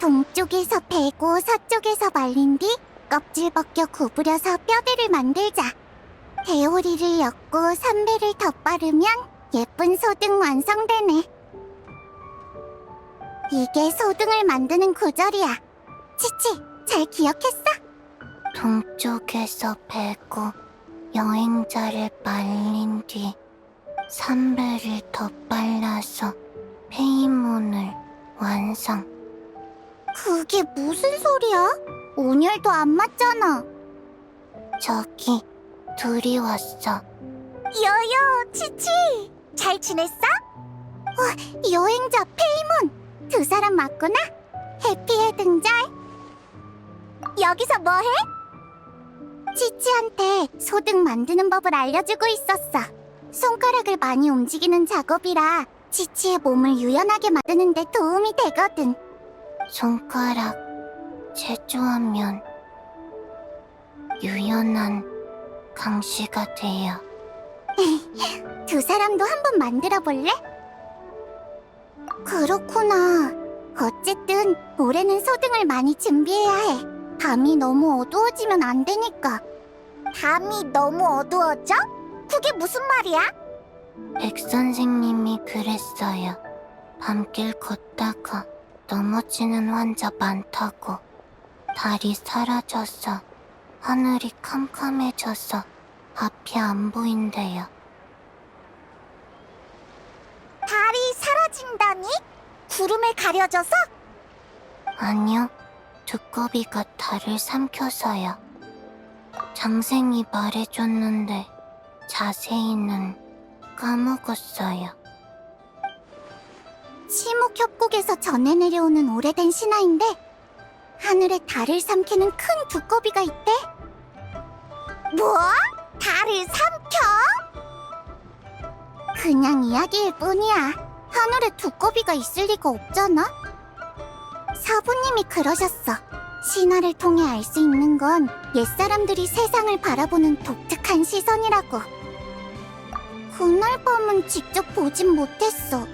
동쪽에서 베고 서쪽에서 말린 뒤 껍질 벗겨 구부려서 뼈대를 만들자. 대오리를 엮고 삼배를 덧바르면 예쁜 소등 완성되네. 이게 소등을 만드는 구절이야. 치치, 잘 기억했어? 동쪽에서 베고 여행자를 말린 뒤 삼배를 덧발라서 페이몬을 완성. 그게 무슨 소리야? 온열도 안 맞잖아. 저기 둘이 왔어. 여여, 치치! 잘 지냈어? 여행자 페이몬! 두 사람 맞구나? 해피해 등잘. 여기서 뭐해? 치치한테 소등 만드는 법을 알려주고 있었어. 손가락을 많이 움직이는 작업이라 치치의 몸을 유연하게 만드는 데 도움이 되거든. 손가락 제조하면 유연한 강시가 돼요. 두 사람도 한번 만들어 볼래? 그렇구나. 어쨌든 올해는 소등을 많이 준비해야 해. 밤이 너무 어두워지면 안 되니까. 밤이 너무 어두워져? 그게 무슨 말이야? 백 선생님이 그랬어요. 밤길 걷다가 넘어지는 환자 많다고. 달이 사라져서 하늘이 캄캄해져서 앞이 안 보인대요. 달이 사라진다니? 구름에 가려져서? 아니요, 두꺼비가 달을 삼켜서요. 장생이 말해줬는데 자세히는 까먹었어요. 치목협곡에서 전해 내려오는 오래된 신화인데 하늘에 달을 삼키는 큰 두꺼비가 있대. 뭐? 달을 삼켜? 그냥 이야기일 뿐이야. 하늘에 두꺼비가 있을 리가 없잖아. 사부님이 그러셨어. 신화를 통해 알 수 있는 건 옛사람들이 세상을 바라보는 독특한 시선이라고. 그날 밤은 직접 보진 못했어.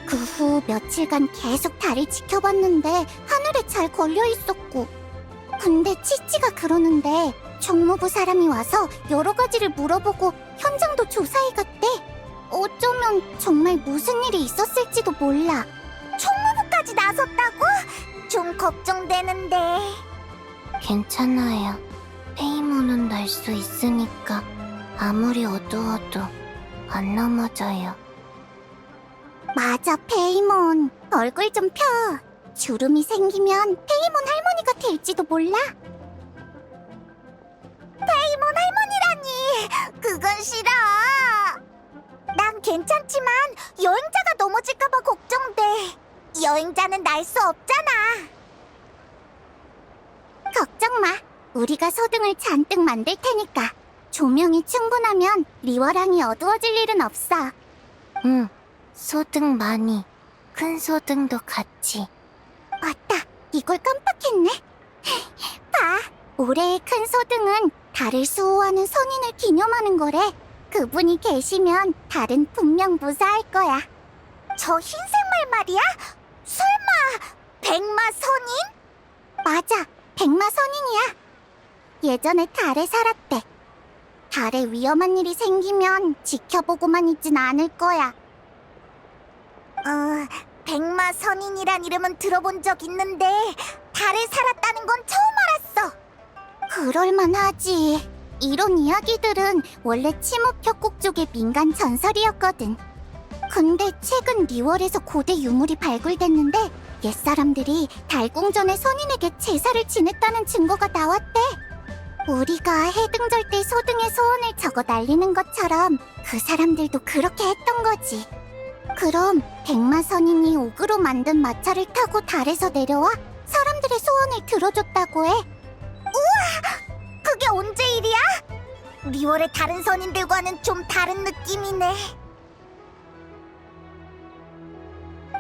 그 후 며칠간 계속 달을 지켜봤는데 하늘에 잘 걸려있었고. 근데 치치가 그러는데 정무부 사람이 와서 여러 가지를 물어보고 현장도 조사해 갔대. 어쩌면 정말 무슨 일이 있었을지도 몰라. 총무부까지 나섰다고? 좀 걱정되는데. 괜찮아요. 페이몬은 날 수 있으니까 아무리 어두워도 안 넘어져요. 맞아, 페이몬. 얼굴 좀 펴. 주름이 생기면 페이몬 할머니가 될지도 몰라. 페이몬 할머니라니! 그건 싫어. 난 괜찮지만 여행자가 넘어질까봐 걱정돼. 여행자는 날 수 없잖아. 걱정 마. 우리가 소등을 잔뜩 만들 테니까. 조명이 충분하면 리워랑이 어두워질 일은 없어. 응, 소등 많이. 큰 소등도 같이. 맞다. 이걸 깜빡했네. 봐. 올해의 큰 소등은 달을 수호하는 선인을 기념하는 거래. 그분이 계시면 달은 분명 무사할 거야. 저 흰색 말 말이야? 설마 백마 선인? 맞아. 백마 선인이야. 예전에 달에 살았대. 달에 위험한 일이 생기면 지켜보고만 있진 않을 거야. 백마 선인이란 이름은 들어본 적 있는데 달에 살았다는 건 처음 알았어. 그럴만하지. 이런 이야기들은 원래 치목협곡 쪽의 민간 전설이었거든. 근데 최근 리월에서 고대 유물이 발굴됐는데 옛사람들이 달궁전의 선인에게 제사를 지냈다는 증거가 나왔대. 우리가 해등절 때 소등의 소원을 적어 날리는 것처럼 그 사람들도 그렇게 했던 거지. 그럼 백마 선인이 옥으로 만든 마차를 타고 달에서 내려와 사람들의 소원을 들어줬다고 해. 우와! 그게 언제 일이야? 리월의 다른 선인들과는 좀 다른 느낌이네.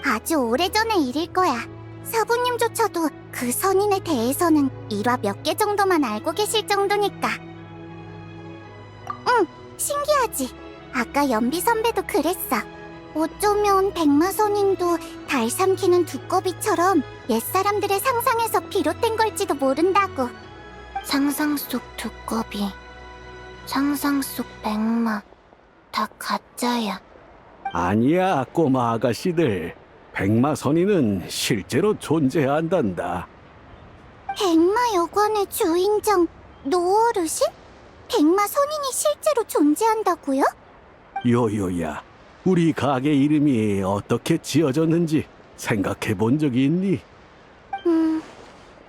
아주 오래전의 일일 거야. 사부님조차도 그 선인에 대해서는 일화 몇 개 정도만 알고 계실 정도니까. 응, 신기하지? 아까 연비 선배도 그랬어. 어쩌면 백마 선인도 달 삼키는 두꺼비처럼 옛사람들의 상상에서 비롯된 걸지도 모른다고. 상상 속 두꺼비, 상상 속 백마, 다 가짜야. 아니야, 꼬마 아가씨들. 백마선인은 실제로 존재한단다. 백마 여관의 주인장 노어르신? 백마 선인이 실제로 존재한다고요? 요요야, 우리 가게 이름이 어떻게 지어졌는지 생각해 본 적이 있니?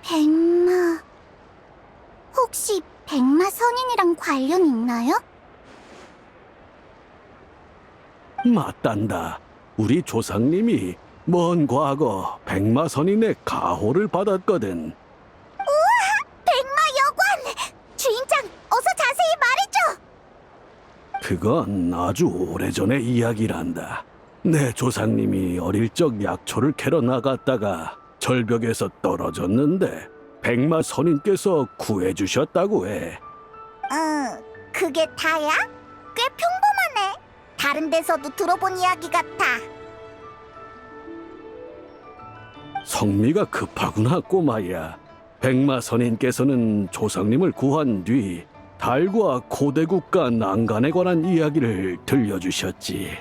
백마... 혹시 백마 선인이랑 관련 있나요? 맞단다. 우리 조상님이 먼 과거 백마선인의 가호를 받았거든. 백마 여관! 주인장, 어서 자세히 말해줘! 그건 아주 오래전의 이야기란다. 내 조상님이 어릴 적 약초를 캐러 나갔다가 절벽에서 떨어졌는데 백마선인께서 구해주셨다고 해. 그게 다야? 꽤 평범하네. 다른 데서도 들어본 이야기 같아. 성미가 급하구나, 꼬마야. 백마선인께서는 조상님을 구한 뒤 달과 고대국가 난간에 관한 이야기를 들려주셨지.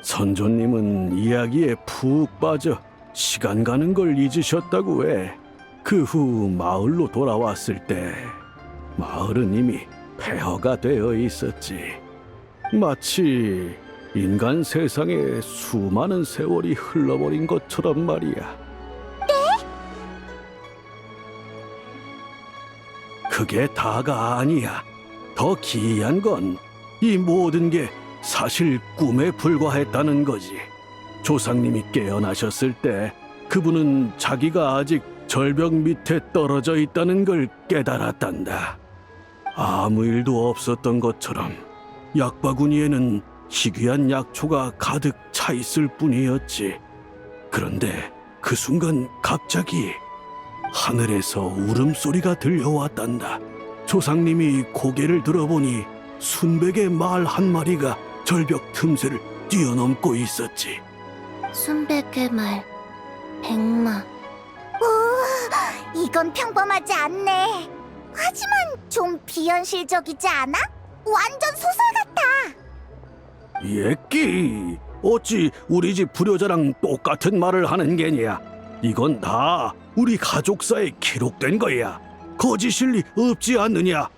선조님은 이야기에 푹 빠져 시간 가는 걸 잊으셨다고 해. 그 후 마을로 돌아왔을 때 마을은 이미 폐허가 되어 있었지. 마치 인간 세상에 수많은 세월이 흘러버린 것처럼 말이야. 그게 다가 아니야. 더 기이한 건 이 모든 게 사실 꿈에 불과했다는 거지. 조상님이 깨어나셨을 때 그분은 자기가 아직 절벽 밑에 떨어져 있다는 걸 깨달았단다. 아무 일도 없었던 것처럼 약바구니에는 희귀한 약초가 가득 차 있을 뿐이었지. 그런데 그 순간 갑자기 하늘에서 울음소리가 들려왔단다. 조상님이 고개를 들어보니 순백의 말 한 마리가 절벽 틈새를 뛰어넘고 있었지. 순백의 말, 백마. 오, 이건 평범하지 않네. 하지만 좀 비현실적이지 않아? 완전 소설 같아. 예끼, 어찌 우리 집 불효자랑 똑같은 말을 하는 게냐? 이건 다 우리 가족사에 기록된 거야. 거짓일 리 없지 않느냐?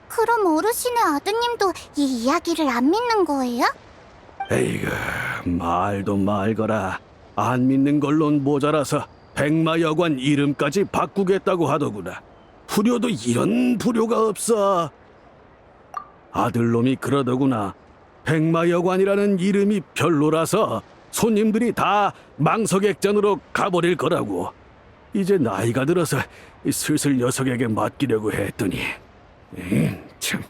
그럼 어르신의 아드님도 이 이야기를 안 믿는 거예요? 에이그, 말도 말거라. 안 믿는 걸론 모자라서 백마여관 이름까지 바꾸겠다고 하더구나. 불효도 이런 불효가 없어. 아들놈이 그러더구나. 백마여관이라는 이름이 별로라서 손님들이 다 망석액잔으로 가버릴 거라고. 이제 나이가 들어서 슬슬 녀석에게 맡기려고 했더니 참.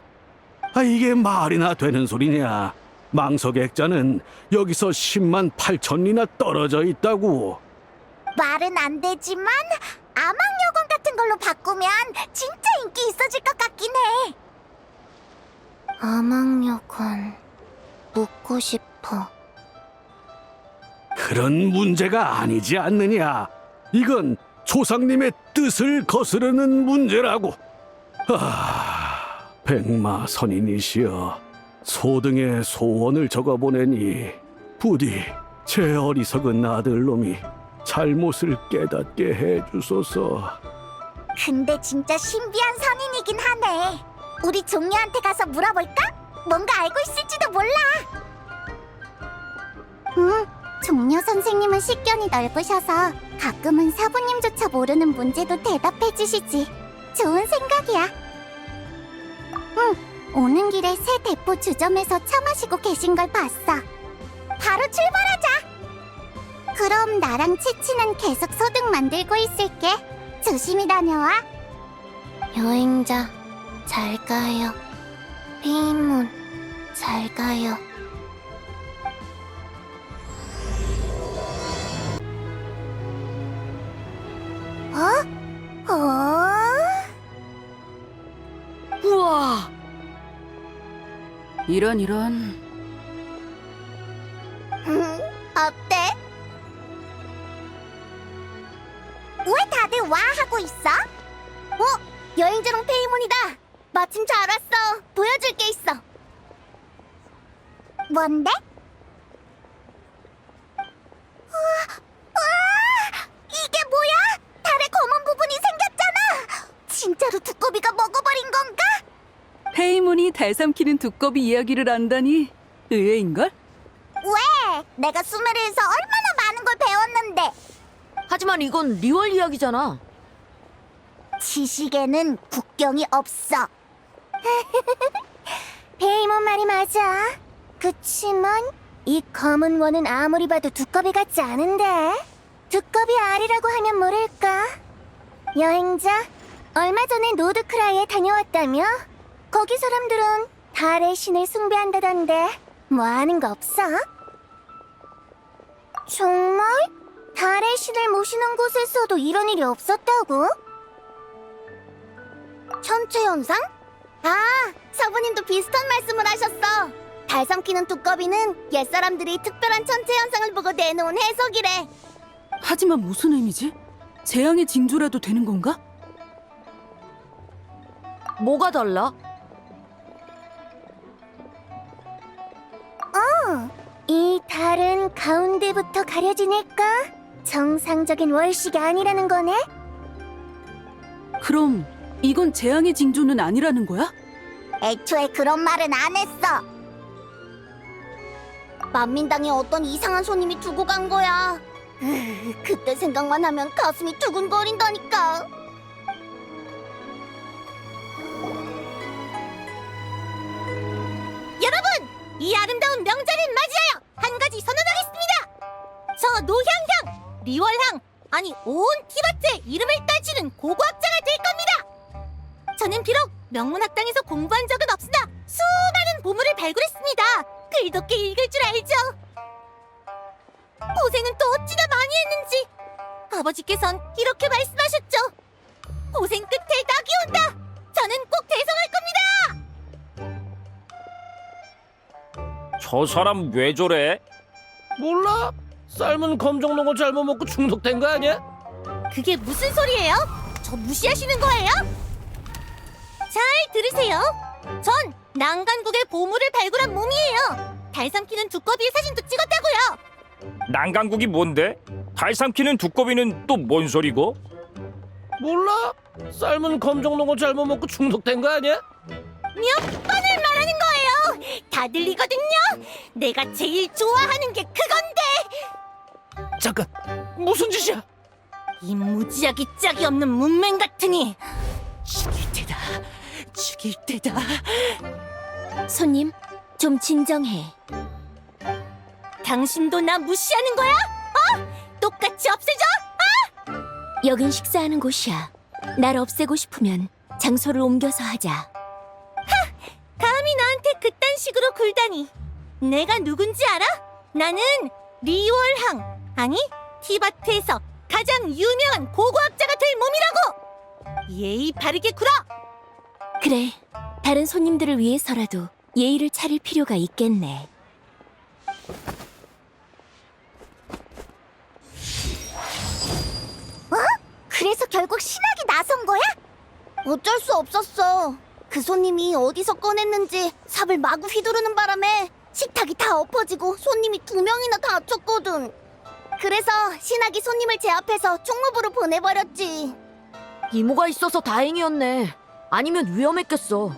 이게 말이나 되는 소리냐. 망석액잔은 여기서 10만 8천리나 떨어져 있다고. 말은 안 되지만 아망여관 같은 걸로 바꾸면 진짜 인기 있어질 것 같긴 해. 아망여관, 묻고 싶어. 그런 문제가 아니지 않느냐. 이건 조상님의 뜻을 거스르는 문제라고. 백마 선인이시여, 소등의 소원을 적어보내니 부디 제 어리석은 아들놈이 잘못을 깨닫게 해주소서. 근데 진짜 신비한 선인이긴 하네. 우리 종려한테 가서 물어볼까? 뭔가 알고 있을지도 몰라. 종려 선생님은 식견이 넓으셔서 가끔은 사부님조차 모르는 문제도 대답해 주시지. 좋은 생각이야. 오는 길에 새 대포 주점에서 차 마시고 계신 걸 봤어. 바로 출발하자. 그럼 나랑 치치는 계속 소득 만들고 있을게. 조심히 다녀와. 여행자, 잘 가요. 페이몬, 잘 가요. 우와! 이런. 어때? 왜 다들 와 하고 있어? 여행자랑 페이몬이다. 마침 잘 왔어. 보여줄 게 있어. 뭔데? 우와, 이게 뭐야? 달에 검은 부분이 생겼잖아. 진짜로 두꺼비가 먹어버린 건가? 페이몬이 달 삼키는 두꺼비 이야기를 안다니 의외인걸? 왜? 내가 수메르에서 얼마나 많은 걸 배웠는데. 하지만 이건 리월 이야기잖아. 지식에는 국경이 없어. 페이몬 말이 맞아. 그치만 이 검은 원은 아무리 봐도 두꺼비 같지 않은데. 두꺼비 알이라고 하면 모를까? 여행자, 얼마 전에 노드크라이에 다녀왔다며? 거기 사람들은 달의 신을 숭배한다던데 뭐 아는 거 없어? 정말? 달의 신을 모시는 곳에서도 이런 일이 없었다고? 천체현상? 아, 서부님도 비슷한 말씀을 하셨어. 달 삼키는 두꺼비는 옛사람들이 특별한 천체현상을 보고 내놓은 해석이래. 하지만 무슨 의미지? 재앙의 징조라도 되는 건가? 뭐가 달라? 이 달은 가운데부터 가려지니까 정상적인 월식이 아니라는 거네? 그럼 이건 재앙의 징조는 아니라는 거야? 애초에 그런 말은 안 했어. 만민당에 어떤 이상한 손님이 두고 간 거야. 그때 생각만 하면 가슴이 두근거린다니까. 여러분! 이 아름다운 명절을 맞이하여 한 가지 선언하겠습니다. 저 노향향, 리월향, 아니 온 티바트의 이름을 따지는 고고학자가 될 겁니다. 저는 비록 명문학당에서 공부한 적은 없으나 수많은 보물을 발굴했습니다. 글독게 읽을 줄 알죠. 고생은 또 어찌나 많이 했는지 아버지께선 이렇게 말씀하셨죠. 고생 끝에 낙이 온다. 저는 꼭 대성할 겁니다. 저 사람 왜 저래? 몰라. 삶은 검정농어 잘못 먹고 중독된 거 아니야? 그게 무슨 소리예요? 저 무시하시는 거예요? 잘 들으세요. 전 난간국의 보물을 발굴한 몸이에요. 달 삼키는 두꺼비의 사진도 찍었다고요. 난강국이 뭔데? 달 삼키는 두꺼비는 또 뭔 소리고? 몰라. 삶은 검정농어 잘못 먹고 중독된 거 아니야? 몇 번을 말하는 거예요. 다 들리거든요. 내가 제일 좋아하는 게 그건데. 잠깐. 무슨 짓이야? 이 무지하기 짝이 없는 문맹 같으니 죽일 테다. 죽일 테다. 손님, 좀 진정해. 당신도 나 무시하는 거야? 똑같이 없애줘? 여긴 식사하는 곳이야. 날 없애고 싶으면 장소를 옮겨서 하자. 감히 나한테 그딴 식으로 굴다니. 내가 누군지 알아? 나는 리월항, 아니 티바트에서 가장 유명한 고고학자가 될 몸이라고. 예의 바르게 굴어. 그래, 다른 손님들을 위해서라도 예의를 차릴 필요가 있겠네. 그래서 결국 신학이 나선 거야? 어쩔 수 없었어. 그 손님이 어디서 꺼냈는지 삽을 마구 휘두르는 바람에 식탁이 다 엎어지고 손님이 2명이나 다쳤거든. 그래서 신학이 손님을 제압해서 총무부로 보내버렸지. 이모가 있어서 다행이었네. 아니면 위험했겠어.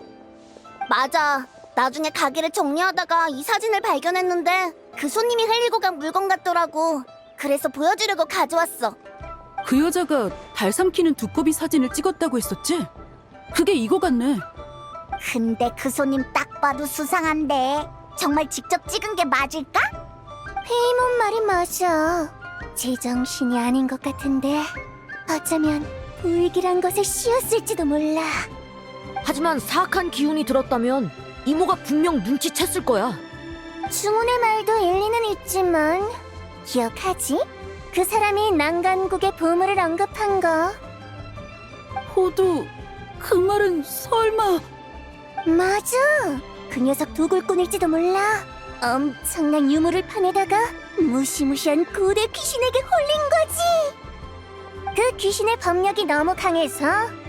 맞아. 나중에 가게를 정리하다가 이 사진을 발견했는데 그 손님이 흘리고 간 물건 같더라고. 그래서 보여주려고 가져왔어. 그 여자가 달 삼키는 두꺼비 사진을 찍었다고 했었지? 그게 이거 같네. 근데 그 손님 딱 봐도 수상한데 정말 직접 찍은 게 맞을까? 페이몬 말이 맞아. 제정신이 아닌 것 같은데 어쩌면 불길한 것에 씌었을지도 몰라. 하지만 사악한 기운이 들었다면 이모가 분명 눈치챘을 거야. 중훈의 말도 일리는 있지만 기억하지? 그 사람이 난간국의 보물을 언급한 거. 호두, 그 말은 설마... 맞아. 그 녀석 도굴꾼일지도 몰라. 엄청난 유물을 파내다가 무시무시한 고대 귀신에게 홀린 거지. 그 귀신의 법력이 너무 강해서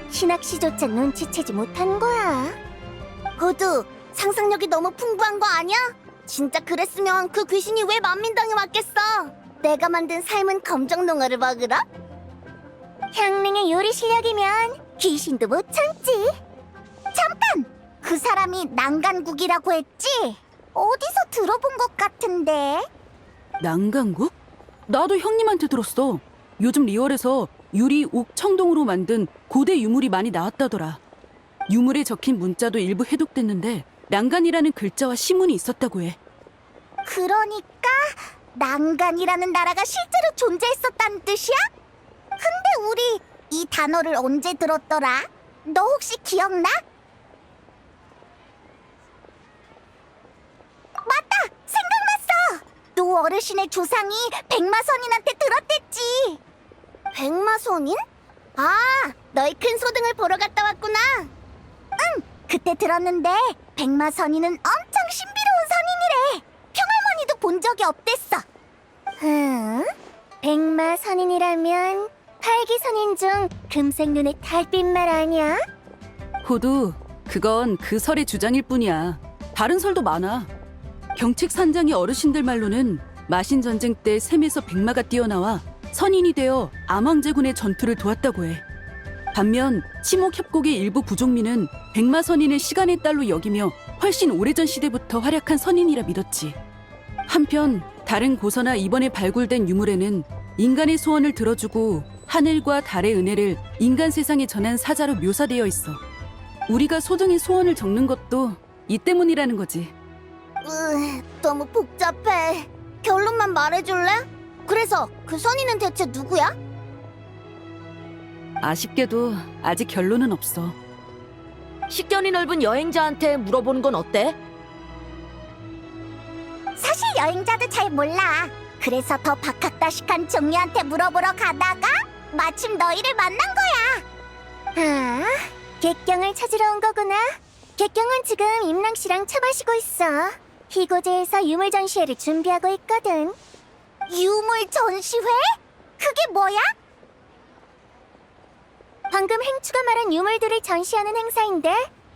신학시조차 눈치채지 못한 거야. 호두, 상상력이 너무 풍부한 거 아니야? 진짜 그랬으면 그 귀신이 왜 만민당에 왔겠어? 내가 만든 삶은 검정농어를 먹으러? 향릉의 요리 실력이면 귀신도 못 참지. 잠깐! 그 사람이 난간국이라고 했지? 어디서 들어본 것 같은데? 난간국? 나도 형님한테 들었어. 요즘 리월에서 유리, 옥, 청동으로 만든 고대 유물이 많이 나왔다더라. 유물에 적힌 문자도 일부 해독됐는데 난간이라는 글자와 시문이 있었다고 해. 그러니까 난간이라는 나라가 실제로 존재했었다는 뜻이야? 근데 우리 이 단어를 언제 들었더라? 너 혹시 기억나? 맞다! 생각났어! 노 어르신의 조상이 백마선인한테 들었댔지. 백마선인? 아, 너희 큰 소등을 보러 갔다 왔구나. 응, 그때 들었는데 백마선인은 엄청 신비로운 선인이래. 평할머니도 본 적이 없댔어. 백마선인이라면 팔기선인 중 금색 눈의 달빛말 아니야? 호두, 그건 그 설의 주장일 뿐이야. 다른 설도 많아. 경책 산장의 어르신들 말로는 마신 전쟁 때 샘에서 백마가 뛰어나와 선인이 되어 암왕제군의 전투를 도왔다고 해. 반면 치목협곡의 일부 부족민은 백마 선인을 시간의 딸로 여기며 훨씬 오래전 시대부터 활약한 선인이라 믿었지. 한편 다른 고서나 이번에 발굴된 유물에는 인간의 소원을 들어주고 하늘과 달의 은혜를 인간 세상에 전한 사자로 묘사되어 있어. 우리가 소등의 소원을 적는 것도 이 때문이라는 거지. 너무 복잡해. 결론만 말해줄래? 그래서 그 선인은 대체 누구야? 아쉽게도 아직 결론은 없어. 식견이 넓은 여행자한테 물어보는 건 어때? 사실 여행자도 잘 몰라. 그래서 더 박학다식한 종류한테 물어보러 가다가 마침 너희를 만난 거야. 아, 객경을 찾으러 온 거구나. 객경은 지금 임랑 씨랑 차 마시고 있어. 희고제에서 유물 전시회를 준비하고 있거든. 유물 전시회? 그게 뭐야? 방금 행추가 말한 유물들을 전시하는 행사인데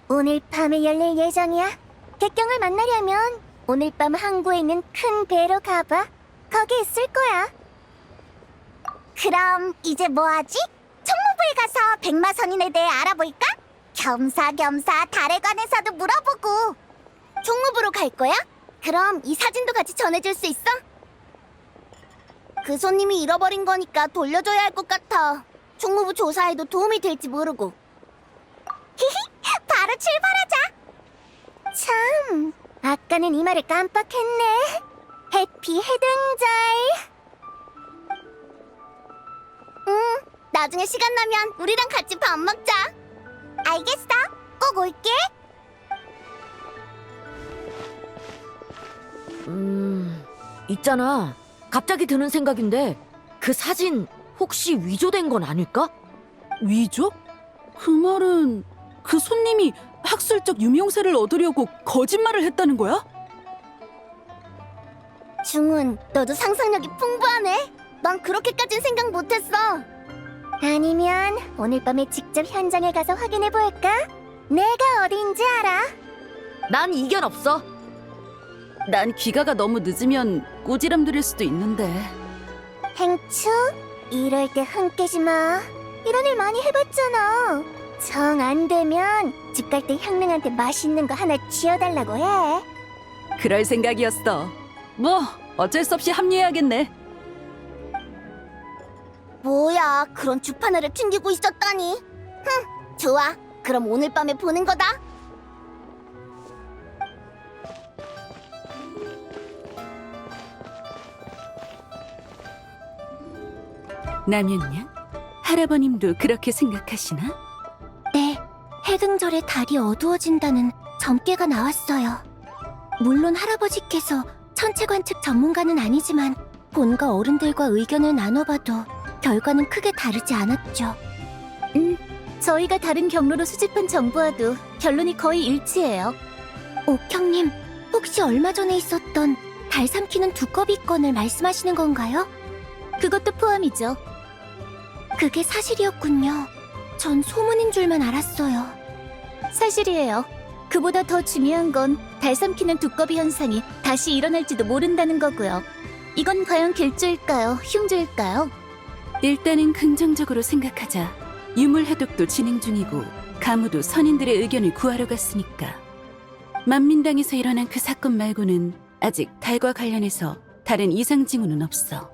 오늘 밤에 열릴 예정이야. 객경을 만나려면 오늘 밤 항구에 있는 큰 배로 가봐. 거기 있을 거야. 그럼 이제 뭐하지? 총무부에 가서 백마선인에 대해 알아볼까? 겸사겸사 달에 관해서도 물어보고. 총무부로 갈 거야? 그럼 이 사진도 같이 전해줄 수 있어? 그 손님이 잃어버린 거니까 돌려줘야 할 것 같아. 총무부 조사에도 도움이 될지 모르고. 히히, 바로 출발하자. 참, 아까는 이 말을 깜빡했네. 해피 해등절. 나중에 시간 나면 우리랑 같이 밥 먹자. 알겠어. 꼭 올게. 있잖아. 갑자기 드는 생각인데 그 사진 혹시 위조된 건 아닐까? 위조? 그 말은 그 손님이 학술적 유명세를 얻으려고 거짓말을 했다는 거야? 중훈, 너도 상상력이 풍부하네. 난 그렇게까진 생각 못했어. 아니면 오늘 밤에 직접 현장에 가서 확인해볼까? 내가 어딘지 알아. 난 이견 없어. 난 귀가가 너무 늦으면 꼬지람 들일 수도 있는데. 행추? 이럴 때 흥 깨지 마. 이런 일 많이 해봤잖아. 정 안 되면 집 갈 때 향릉한테 맛있는 거 하나 쥐어달라고 해. 그럴 생각이었어. 뭐 어쩔 수 없이 합류해야겠네. 뭐야, 그런 주파나를 튕기고 있었다니. 좋아. 그럼 오늘 밤에 보는 거다. 남윤양, 할아버님도 그렇게 생각하시나? 네, 해등절에 달이 어두워진다는 점괘가 나왔어요. 물론 할아버지께서 천체 관측 전문가는 아니지만 본가 어른들과 의견을 나눠봐도 결과는 크게 다르지 않았죠. 저희가 다른 경로로 수집한 정보와도 결론이 거의 일치해요. 옥형님, 혹시 얼마 전에 있었던 달 삼키는 두꺼비 건을 말씀하시는 건가요? 그것도 포함이죠. 그게 사실이었군요. 전 소문인 줄만 알았어요. 사실이에요. 그보다 더 중요한 건 달 삼키는 두꺼비 현상이 다시 일어날지도 모른다는 거고요. 이건 과연 길조일까요? 흉조일까요? 일단은 긍정적으로 생각하자. 유물 해독도 진행 중이고 가무도 선인들의 의견을 구하러 갔으니까. 만민당에서 일어난 그 사건 말고는 아직 달과 관련해서 다른 이상 징후는 없어.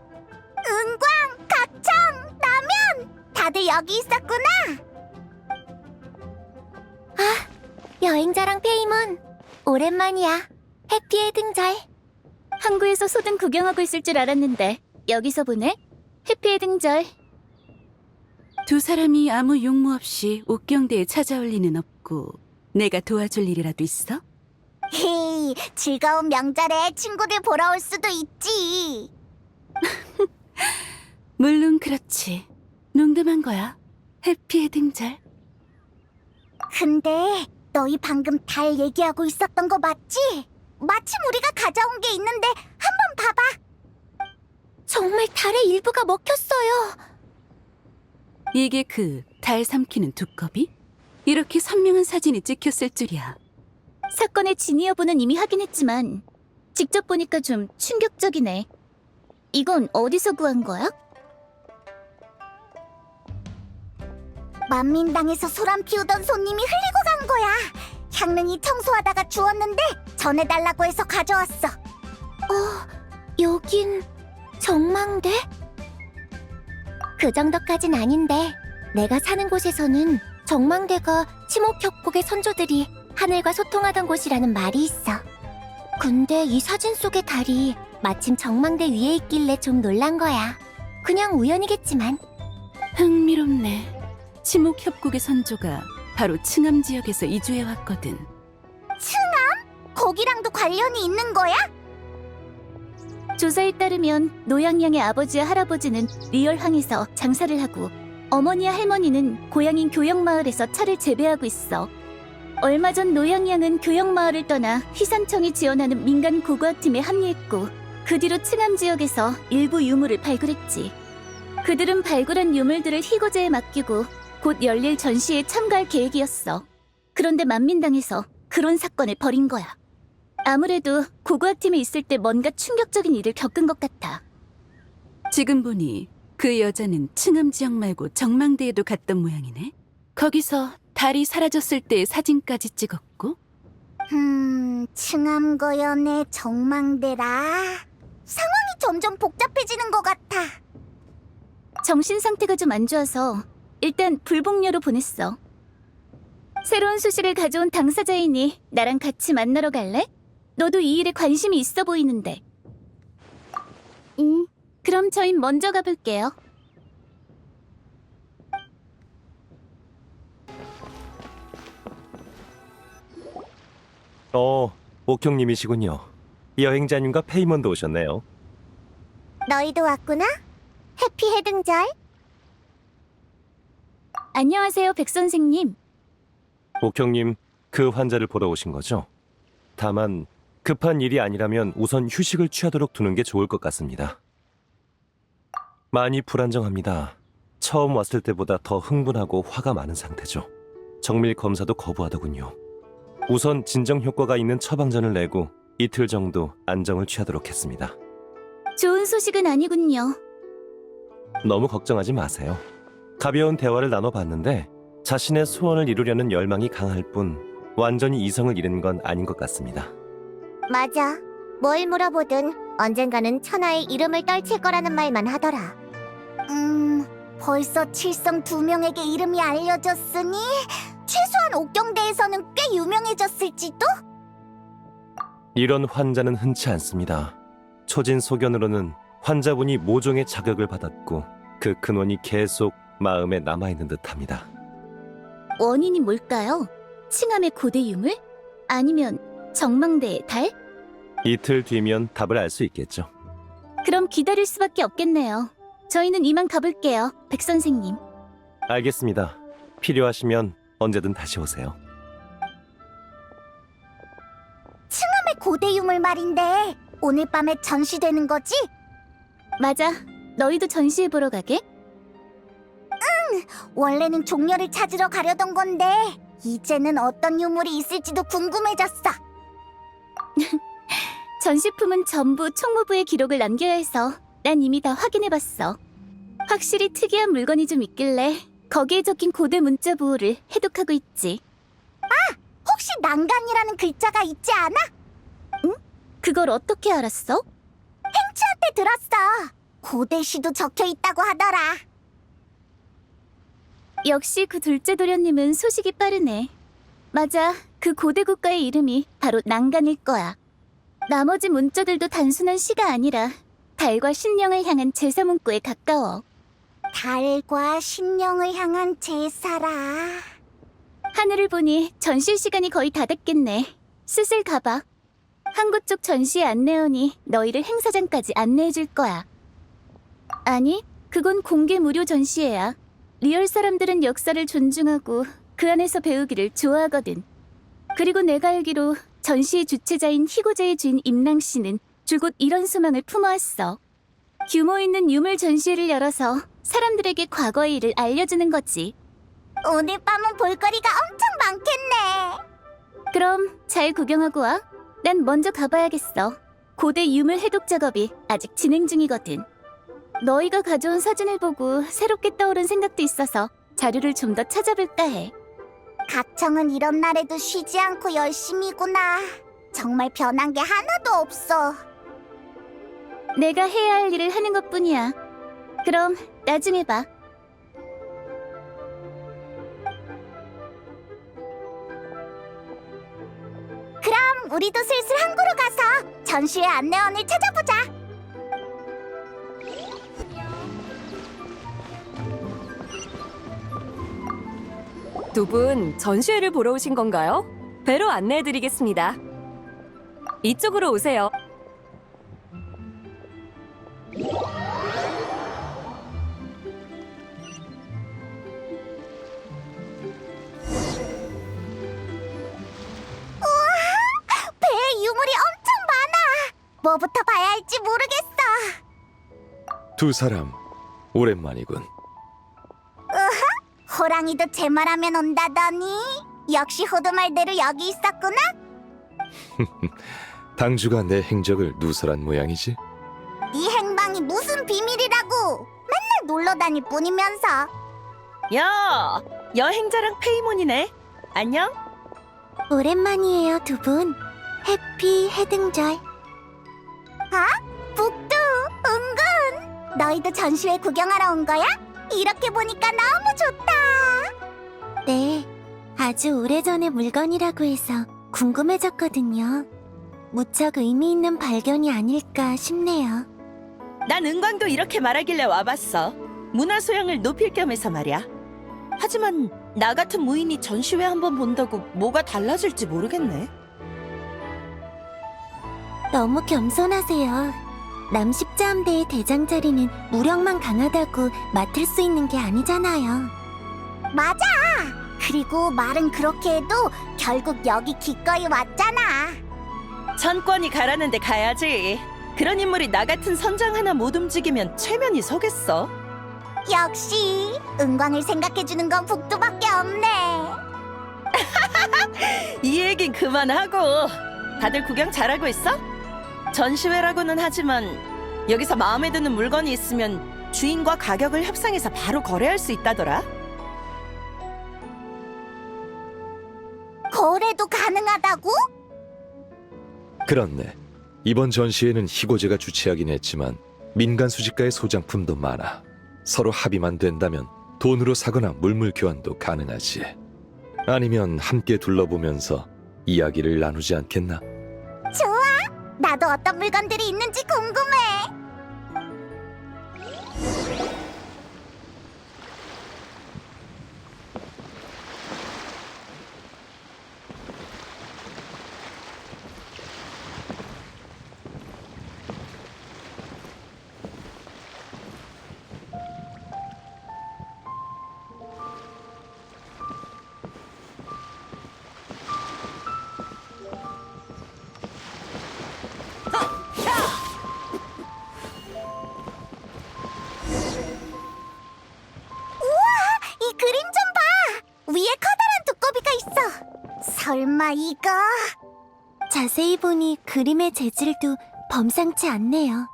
은광, 각청, 라면! 다들 여기 있었구나! 여행자랑 페이몬, 오랜만이야. 해피의 등절. 항구에서 소등 구경하고 있을 줄 알았는데 여기서 보네? 해피의 등절. 두 사람이 아무 용무 없이 옥경대에 찾아올 리는 없고 내가 도와줄 일이라도 있어? 헤이, 즐거운 명절에 친구들 보러 올 수도 있지. 물론 그렇지. 농담한 거야. 해피의 등절. 근데 너희 방금 달 얘기하고 있었던 거 맞지? 마침 우리가 가져온 게 있는데 한번 봐봐. 정말 달의 일부가 먹혔어요. 이게 그 달 삼키는 두꺼비? 이렇게 선명한 사진이 찍혔을 줄이야. 사건의 진위 여부는 이미 확인했지만 직접 보니까 좀 충격적이네. 이건 어디서 구한 거야? 만민당에서 소란 피우던 손님이 흘리고 간 거야. 향릉이 청소하다가 주웠는데 전해달라고 해서 가져왔어. 여긴 정망대? 그 정도까진 아닌데 내가 사는 곳에서는 정망대가 치목협곡의 선조들이 하늘과 소통하던 곳이라는 말이 있어. 근데 이 사진 속의 달이 마침 정망대 위에 있길래 좀 놀란 거야. 그냥 우연이겠지만. 흥미롭네. 치목협곡의 선조가 바로 층암 지역에서 이주해왔거든. 거기랑도 관련이 있는 거야? 조사에 따르면 노양양의 아버지와 할아버지는 리얼항에서 장사를 하고 어머니와 할머니는 고향인 교영마을에서 차를 재배하고 있어. 얼마 전 노양양은 교영마을을 떠나 휘산청이 지원하는 민간 고고학팀에 합류했고 그 뒤로 층암 지역에서 일부 유물을 발굴했지. 그들은 발굴한 유물들을 희고제에 맡기고 곧 열릴 전시에 참가할 계획이었어. 그런데 만민당에서 그런 사건을 벌인 거야. 아무래도 고고학팀에 있을 때 뭔가 충격적인 일을 겪은 것 같아. 지금 보니 그 여자는 층암 지역 말고 정망대에도 갔던 모양이네. 거기서 달이 사라졌을 때의 사진까지 찍었고. 층암거연의 정망대라. 상황이 점점 복잡해지는 것 같아. 정신 상태가 좀 안 좋아서 일단 불복녀로 보냈어. 새로운 소식을 가져온 당사자이니 나랑 같이 만나러 갈래? 너도 이 일에 관심이 있어 보이는데. 그럼 저흰 먼저 가볼게요. 옥형님이시군요. 여행자님과 페이먼도 오셨네요. 너희도 왔구나? 해피 해등절. 안녕하세요, 백 선생님. 옥형님, 그 환자를 보러 오신 거죠? 다만 급한 일이 아니라면 우선 휴식을 취하도록 두는 게 좋을 것 같습니다. 많이 불안정합니다. 처음 왔을 때보다 더 흥분하고 화가 많은 상태죠. 정밀 검사도 거부하더군요. 우선 진정 효과가 있는 처방전을 내고 이틀 정도 안정을 취하도록 했습니다. 좋은 소식은 아니군요. 너무 걱정하지 마세요. 가벼운 대화를 나눠봤는데 자신의 소원을 이루려는 열망이 강할 뿐 완전히 이성을 잃은 건 아닌 것 같습니다. 맞아. 뭘 물어보든 언젠가는 천하의 이름을 떨칠 거라는 말만 하더라. 벌써 칠성 2명에게 이름이 알려졌으니 최소한 옥경대에서는 꽤 유명해졌을지도? 이런 환자는 흔치 않습니다. 초진 소견으로는 환자분이 모종의 자격을 받았고 그 근원이 계속 마음에 남아있는 듯합니다. 원인이 뭘까요? 칭암의 고대 유물? 아니면 정망대의 달? 이틀 뒤면 답을 알 수 있겠죠. 그럼 기다릴 수밖에 없겠네요. 저희는 이만 가볼게요, 백 선생님. 알겠습니다. 필요하시면 언제든 다시 오세요. 칭암의 고대 유물 말인데 오늘 밤에 전시되는 거지? 맞아. 너희도 전시해 보러 가게? 원래는 종려를 찾으러 가려던 건데 이제는 어떤 유물이 있을지도 궁금해졌어. 전시품은 전부 총무부에 기록을 남겨야 해서 난 이미 다 확인해봤어. 확실히 특이한 물건이 좀 있길래 거기에 적힌 고대 문자 부호를 해독하고 있지. 혹시 난간이라는 글자가 있지 않아? 그걸 어떻게 알았어? 행추한테 들었어. 고대시도 적혀 있다고 하더라. 역시 그 둘째 도련님은 소식이 빠르네. 맞아, 그 고대 국가의 이름이 바로 난간일 거야. 나머지 문자들도 단순한 시가 아니라 달과 신령을 향한 제사 문구에 가까워. 달과 신령을 향한 제사라. 하늘을 보니 전시 시간이 거의 다 됐겠네. 슬슬 가봐. 항구 쪽 전시의 안내원이 너희를 행사장까지 안내해줄 거야. 아니, 그건 공개 무료 전시회야. 리얼 사람들은 역사를 존중하고 그 안에서 배우기를 좋아하거든. 그리고 내가 알기로 전시의 주최자인 희고제의 주인 임랑 씨는 줄곧 이런 소망을 품어왔어. 규모 있는 유물 전시회를 열어서 사람들에게 과거의 일을 알려주는 거지. 오늘 밤은 볼거리가 엄청 많겠네. 그럼 잘 구경하고 와. 난 먼저 가봐야겠어. 고대 유물 해독 작업이 아직 진행 중이거든. 너희가 가져온 사진을 보고 새롭게 떠오른 생각도 있어서 자료를 좀 더 찾아볼까 해. 가청은 이런 날에도 쉬지 않고 열심히구나. 정말 변한 게 하나도 없어. 내가 해야 할 일을 하는 것뿐이야. 그럼 나중에 봐. 그럼 우리도 슬슬 항구로 가서 전시회 안내원을 찾아보자. 두 분 전시회를 보러 오신 건가요? 배로 안내해드리겠습니다. 이쪽으로 오세요. 배에 유물이 엄청 많아. 뭐부터 봐야 할지 모르겠어. 두 사람 오랜만이군. 호랑이도 제 말하면 온다더니 역시 호두 말대로 여기 있었구나. 당주가 내 행적을 누설한 모양이지. 네 행방이 무슨 비밀이라고. 맨날 놀러 다닐 뿐이면서. 야, 여행자랑 페이몬이네. 안녕? 오랜만이에요, 두 분. 해피 해등절. 북두, 은근. 너희도 전시회 구경하러 온 거야? 이렇게 보니까 너무 좋다. 네, 아주 오래전의 물건이라고 해서 궁금해졌거든요. 무척 의미 있는 발견이 아닐까 싶네요. 난 은광도 이렇게 말하길래 와봤어. 문화 소양을 높일 겸해서 말이야. 하지만 나 같은 무인이 전시회 한번 본다고 뭐가 달라질지 모르겠네. 너무 겸손하세요. 남십자함대의 대장 자리는 무력만 강하다고 맡을 수 있는 게 아니잖아요. 맞아. 그리고 말은 그렇게 해도 결국 여기 기꺼이 왔잖아. 천권이 가라는데 가야지. 그런 인물이 나 같은 선장 하나 못 움직이면 체면이 서겠어. 역시 은광을 생각해주는 건 북두밖에 없네. 이 얘긴 그만하고. 다들 구경 잘하고 있어? 전시회라고는 하지만 여기서 마음에 드는 물건이 있으면 주인과 가격을 협상해서 바로 거래할 수 있다더라. 거래도 가능하다고? 그렇네. 이번 전시회는 희고제가 주최하긴 했지만 민간 수집가의 소장품도 많아. 서로 합의만 된다면 돈으로 사거나 물물 교환도 가능하지. 아니면 함께 둘러보면서 이야기를 나누지 않겠나? 좋아. 나도 어떤 물건들이 있는지 궁금해. 설마 이거? 자세히 보니 그림의 재질도 범상치 않네요.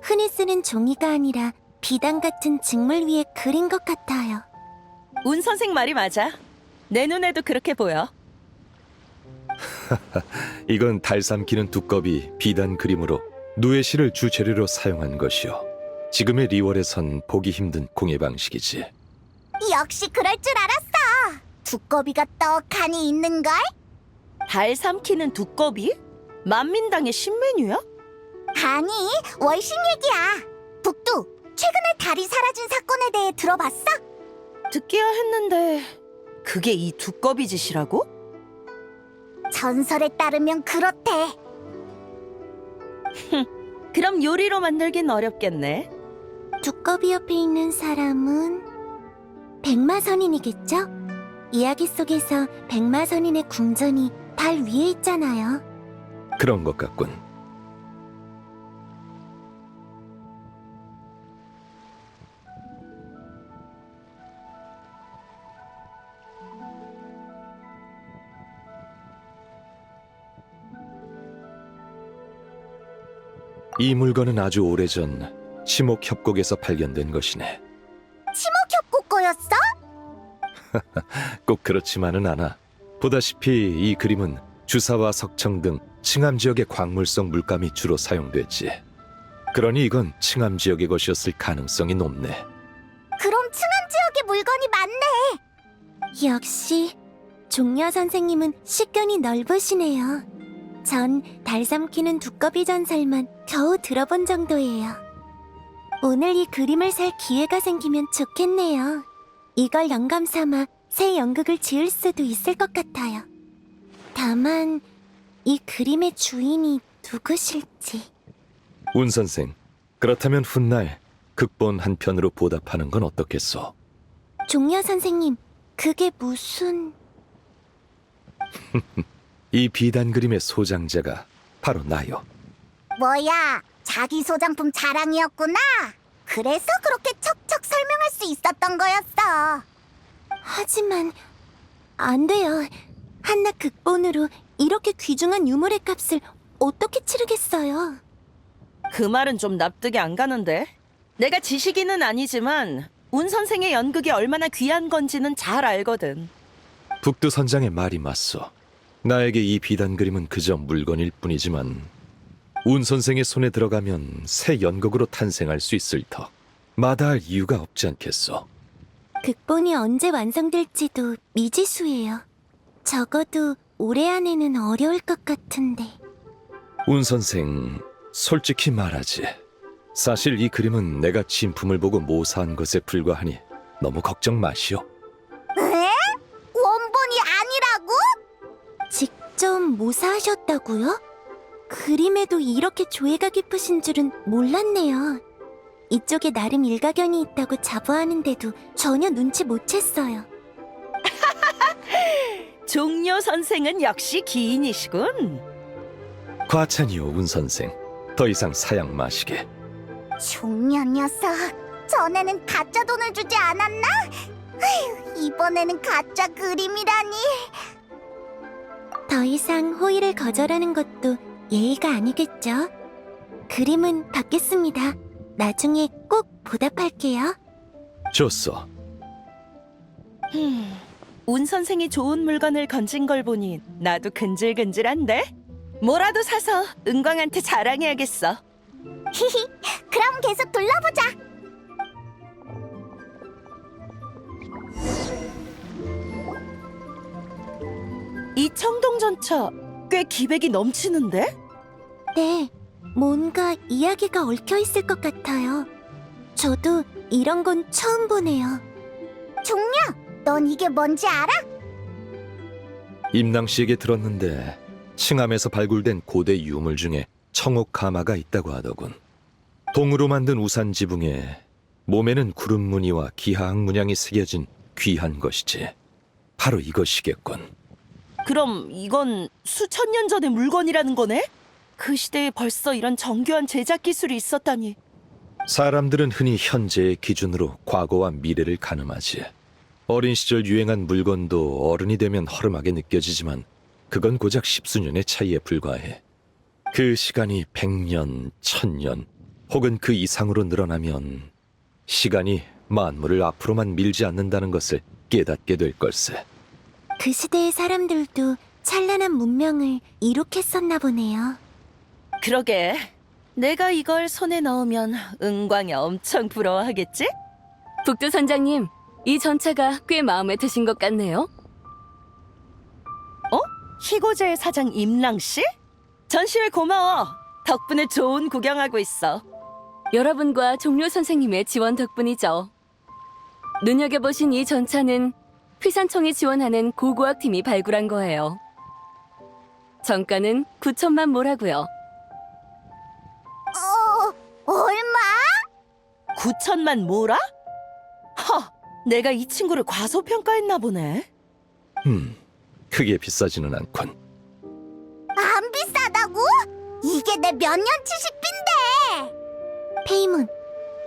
흔히 쓰는 종이가 아니라 비단 같은 직물 위에 그린 것 같아요. 운 선생 말이 맞아. 내 눈에도 그렇게 보여. 이건 달 삼키는 두꺼비 비단 그림으로 누에실을 주재료로 사용한 것이요. 지금의 리월에선 보기 힘든 공예 방식이지. 역시 그럴 줄 알았어. 두꺼비가 떡하니 있는걸? 달 삼키는 두꺼비? 만민당의 신메뉴야? 아니, 월신 얘기야. 북두, 최근에 달이 사라진 사건에 대해 들어봤어? 듣기야 했는데 그게 이 두꺼비 짓이라고? 전설에 따르면 그렇대. 그럼 요리로 만들긴 어렵겠네. 두꺼비 옆에 있는 사람은 백마선인이겠죠? 이야기 속에서 백마선인의 궁전이 달 위에 있잖아요. 그런 것 같군. 이 물건은 아주 오래전 치목협곡에서 발견된 것이네. 치목협곡 거였어? 꼭 그렇지만은 않아. 보다시피 이 그림은 주사와 석청 등 칭암 지역의 광물성 물감이 주로 사용됐지. 그러니 이건 칭암 지역의 것이었을 가능성이 높네. 그럼 층암 지역의 물건이 많네. 역시 종려 선생님은 식견이 넓으시네요. 전 달 삼키는 두꺼비 전설만 겨우 들어본 정도예요. 오늘 이 그림을 살 기회가 생기면 좋겠네요. 이걸 영감 삼아 새 연극을 지을 수도 있을 것 같아요. 다만 이 그림의 주인이 누구실지. 운 선생, 그렇다면 훗날 극본 한 편으로 보답하는 건 어떻겠소? 종려 선생님, 그게 무슨... 이 비단 그림의 소장자가 바로 나요. 뭐야, 자기 소장품 자랑이었구나. 그래서 그렇게 척척 설명할 수 있었던 거였어. 하지만 안 돼요. 한낱 극본으로 이렇게 귀중한 유물의 값을 어떻게 치르겠어요? 그 말은 좀 납득이 안 가는데. 내가 지식인은 아니지만 운 선생의 연극이 얼마나 귀한 건지는 잘 알거든. 북두 선장의 말이 맞소. 나에게 이 비단 그림은 그저 물건일 뿐이지만 운 선생의 손에 들어가면 새 연극으로 탄생할 수 있을 터 마다할 이유가 없지 않겠소. 극본이 언제 완성될지도 미지수예요. 적어도 올해 안에는 어려울 것 같은데. 운 선생, 솔직히 말하지. 사실 이 그림은 내가 진품을 보고 모사한 것에 불과하니 너무 걱정 마시오. 에? 원본이 아니라고? 직접 모사하셨다고요? 그림에도 이렇게 조예가 깊으신 줄은 몰랐네요. 이쪽에 나름 일가견이 있다고 자부하는데도 전혀 눈치 못 챘어요. 종려 선생은 역시 기인이시군. 과찬이오, 운 선생. 더 이상 사양 마시게. 종려 녀석, 전에는 가짜 돈을 주지 않았나? 아휴, 이번에는 가짜 그림이라니. 더 이상 호의를 거절하는 것도 예의가 아니겠죠? 그림은 받겠습니다. 나중에 꼭 보답할게요. 좋소. 운 선생이 좋은 물건을 건진 걸 보니 나도 근질근질한데? 뭐라도 사서 은광한테 자랑해야겠어. 히히, 그럼 계속 둘러보자. 이 청동전차 꽤 기백이 넘치는데? 네, 뭔가 이야기가 얽혀 있을 것 같아요. 저도 이런 건 처음 보네요. 종려, 넌 이게 뭔지 알아? 임낭 씨에게 들었는데 칭암에서 발굴된 고대 유물 중에 청옥가마가 있다고 하더군. 동으로 만든 우산 지붕에 몸에는 구름 무늬와 기하학 문양이 새겨진 귀한 것이지. 바로 이것이겠군. 그럼 이건 수천 년 전의 물건이라는 거네? 그 시대에 벌써 이런 정교한 제작 기술이 있었다니. 사람들은 흔히 현재의 기준으로 과거와 미래를 가늠하지. 어린 시절 유행한 물건도 어른이 되면 허름하게 느껴지지만 그건 고작 십수년의 차이에 불과해. 그 시간이 100년, 1000년 혹은 그 이상으로 늘어나면 시간이 만물을 앞으로만 밀지 않는다는 것을 깨닫게 될 걸세. 그 시대의 사람들도 찬란한 문명을 이룩했었나 보네요. 그러게. 내가 이걸 손에 넣으면 은광이 엄청 부러워하겠지? 북두 선장님, 이 전차가 꽤 마음에 드신 것 같네요. 희고제의 사장 임랑 씨? 전시회 고마워. 덕분에 좋은 구경하고 있어. 여러분과 종료 선생님의 지원 덕분이죠. 눈여겨보신 이 전차는 휘산청이 지원하는 고고학팀이 발굴한 거예요. 정가는 9천만 모라고요. 얼마? 9천만 모라? 내가 이 친구를 과소평가했나 보네. 크게 비싸지는 않군. 안 비싸다고? 이게 내 몇 년치 식비인데. 페이몬,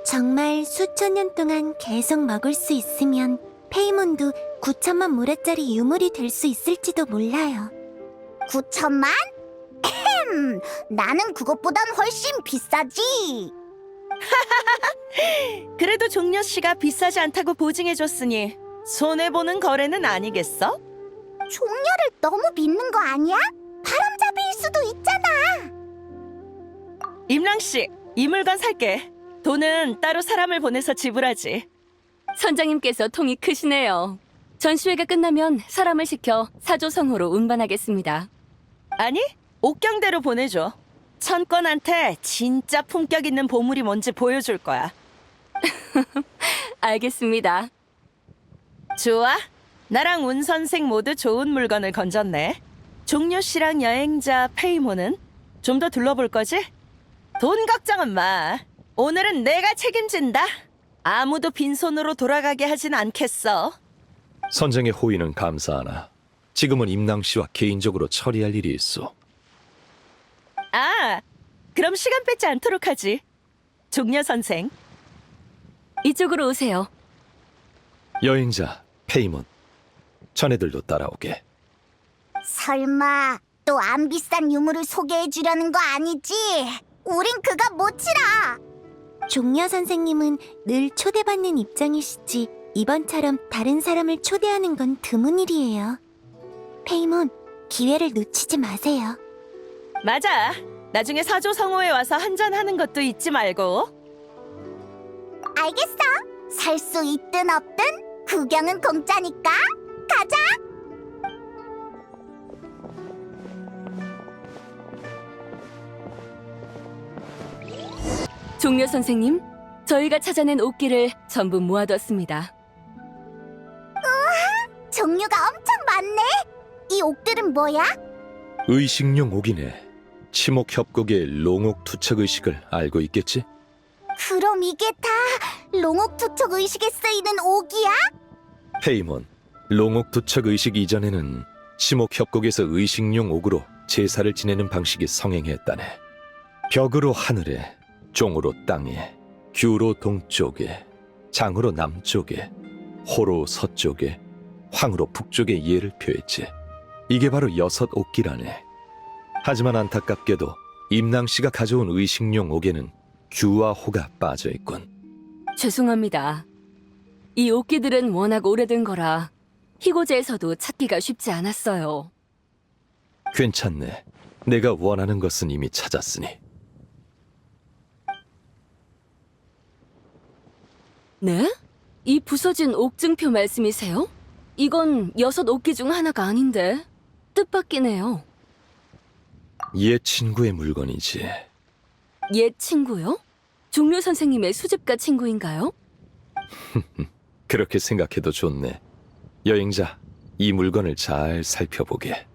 정말 수천 년 동안 계속 먹을 수 있으면 페이몬도 9천만 모라짜리 유물이 될 수 있을지도 몰라요. 9천만? 나는 그것보단 훨씬 비싸지. 그래도 종려 씨가 비싸지 않다고 보증해줬으니 손해보는 거래는 아니겠어? 종려를 너무 믿는 거 아니야? 바람잡이일 수도 있잖아. 임랑 씨, 이 물건 살게. 돈은 따로 사람을 보내서 지불하지. 선장님께서 통이 크시네요. 전시회가 끝나면 사람을 시켜 사조성호로 운반하겠습니다. 아니, 옥경대로 보내줘. 천건한테 진짜 품격 있는 보물이 뭔지 보여줄 거야. 알겠습니다. 좋아. 나랑 운 선생 모두 좋은 물건을 건졌네. 종려 씨랑 여행자 페이모는 좀 더 둘러볼 거지? 돈 걱정은 마. 오늘은 내가 책임진다. 아무도 빈손으로 돌아가게 하진 않겠어. 선생의 호의는 감사하나 지금은 임랑 씨와 개인적으로 처리할 일이 있어. 그럼 시간 뺏지 않도록 하지. 종려 선생. 이쪽으로 오세요. 여행자 페이몬, 자네들도 따라오게. 설마 또 안 비싼 유물을 소개해 주려는 거 아니지? 우린 그가 못 치라. 종려 선생님은 늘 초대받는 입장이시지 이번처럼 다른 사람을 초대하는 건 드문 일이에요. 페이몬, 기회를 놓치지 마세요. 맞아. 나중에 사조성호에 와서 한잔하는 것도 잊지 말고. 알겠어. 살 수 있든 없든 구경은 공짜니까 가자. 종려 선생님, 저희가 찾아낸 옥기를 전부 모아뒀습니다. 종류가 엄청 많네. 이 옥들은 뭐야? 의식용 옥이네. 치목협곡의 롱옥투척 의식을 알고 있겠지? 그럼 이게 다 롱옥투척 의식에 쓰이는 옥이야? 페이몬, 롱옥투척 의식 이전에는 치목협곡에서 의식용 옥으로 제사를 지내는 방식이 성행했다네. 벽으로 하늘에, 종으로 땅에, 규로 동쪽에, 장으로 남쪽에, 호로 서쪽에, 황으로 북쪽에 예를 표했지. 이게 바로 6 옥기라네. 하지만 안타깝게도 임랑 씨가 가져온 의식용 옥에는 규와 호가 빠져 있군. 죄송합니다. 이 옥기들은 워낙 오래된 거라 희고제에서도 찾기가 쉽지 않았어요. 괜찮네. 내가 원하는 것은 이미 찾았으니. 네? 이 부서진 옥증표 말씀이세요? 이건 6 옥기 중 하나가 아닌데 뜻밖이네요. 옛 친구의 물건이지. 옛 친구요? 종료 선생님의 수집가 친구인가요? 그렇게 생각해도 좋네. 여행자, 이 물건을 잘 살펴보게.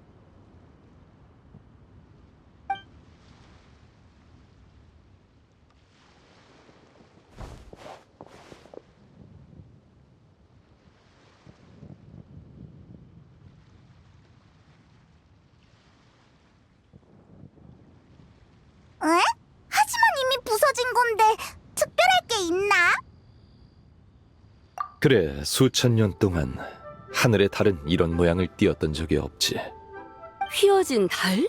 에? 하지만 이미 부서진 건데 특별할 게 있나? 그래, 수천 년 동안 하늘에 달은 이런 모양을 띄었던 적이 없지. 휘어진 달?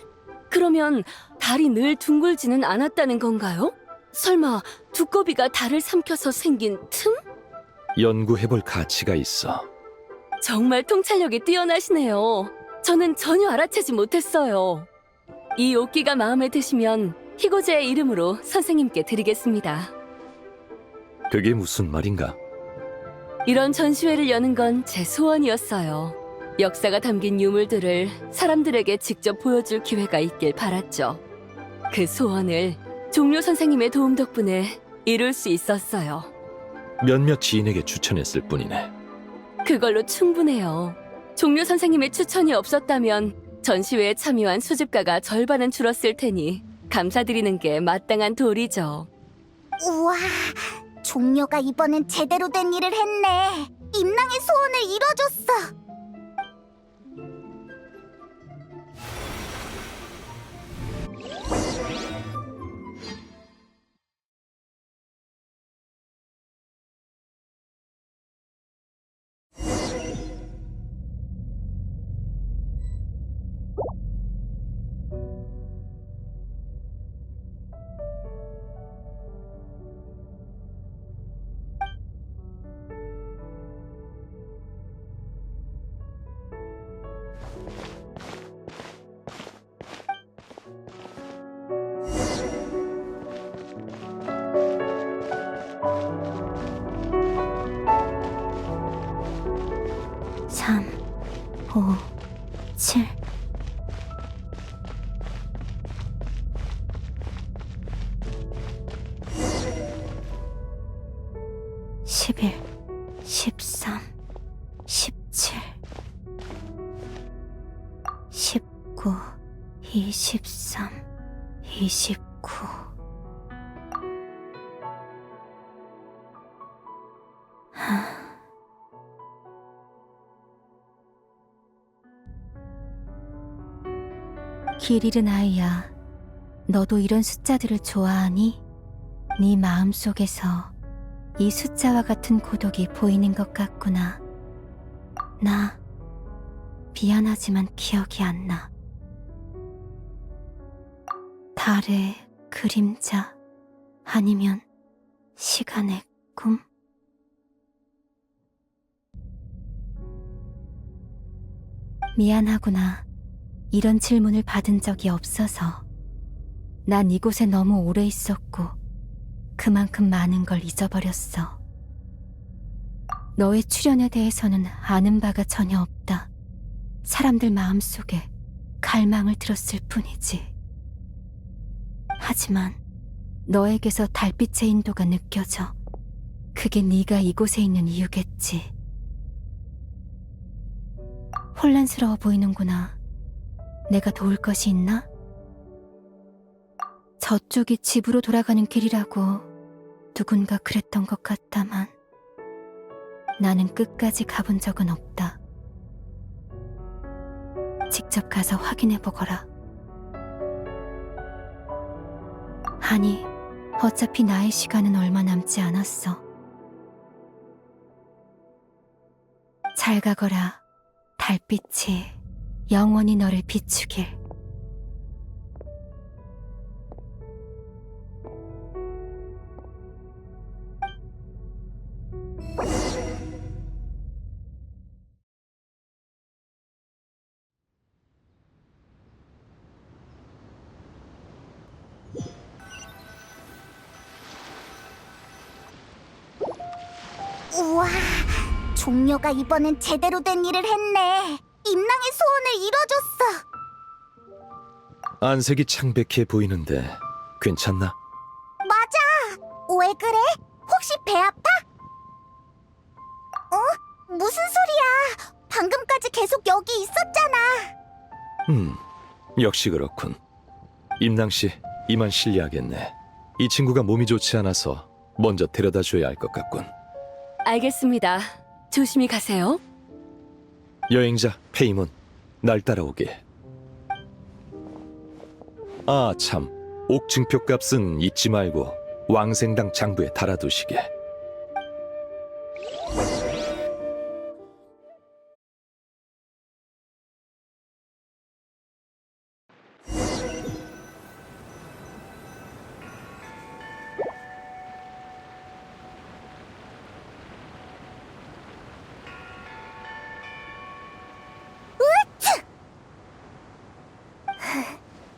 그러면 달이 늘 둥글지는 않았다는 건가요? 설마 두꺼비가 달을 삼켜서 생긴 틈? 연구해볼 가치가 있어. 정말 통찰력이 뛰어나시네요. 저는 전혀 알아채지 못했어요. 이 옥기가 마음에 드시면 희고제의 이름으로 선생님께 드리겠습니다. 그게 무슨 말인가? 이런 전시회를 여는 건 제 소원이었어요. 역사가 담긴 유물들을 사람들에게 직접 보여줄 기회가 있길 바랐죠. 그 소원을 종료 선생님의 도움 덕분에 이룰 수 있었어요. 몇몇 지인에게 추천했을 뿐이네. 그걸로 충분해요. 종료 선생님의 추천이 없었다면 전시회에 참여한 수집가가 절반은 줄었을 테니 감사드리는 게 마땅한 도리죠. 우와, 종료가 이번엔 제대로 된 일을 했네. 임랑의 소원을 이뤄줬어. 삼, 오, 칠. 십일, 13, 17, 19, 23, 29. 길 잃은 아이야, 너도 이런 숫자들을 좋아하니? 네 마음속에서 이 숫자와 같은 고독이 보이는 것 같구나. 나 미안하지만 기억이 안 나. 달의 그림자 아니면 시간의 꿈? 미안하구나. 이런 질문을 받은 적이 없어서. 난 이곳에 너무 오래 있었고 그만큼 많은 걸 잊어버렸어. 너의 출연에 대해서는 아는 바가 전혀 없다. 사람들 마음속에 갈망을 들었을 뿐이지. 하지만 너에게서 달빛의 인도가 느껴져. 그게 네가 이곳에 있는 이유겠지. 혼란스러워 보이는구나. 내가 도울 것이 있나? 저쪽이 집으로 돌아가는 길이라고 누군가 그랬던 것 같다만 나는 끝까지 가본 적은 없다. 직접 가서 확인해보거라. 아니, 어차피 나의 시간은 얼마 남지 않았어. 잘 가거라. 달빛이 영원히 너를 비추길. 우와, 종료가 이번엔 제대로 된 일을 했네. 임랑의 소원을 이뤄줬어. 안색이 창백해 보이는데 괜찮나? 맞아. 왜 그래? 혹시 배 아파? 무슨 소리야? 방금까지 계속 여기 있었잖아. 역시 그렇군. 임낭씨, 이만 실례하겠네. 이 친구가 몸이 좋지 않아서 먼저 데려다 줘야 할 것 같군. 알겠습니다. 조심히 가세요. 여행자 페이몬, 날 따라오게. 아 참, 옥증표 값은 잊지 말고 왕생당 장부에 달아두시게.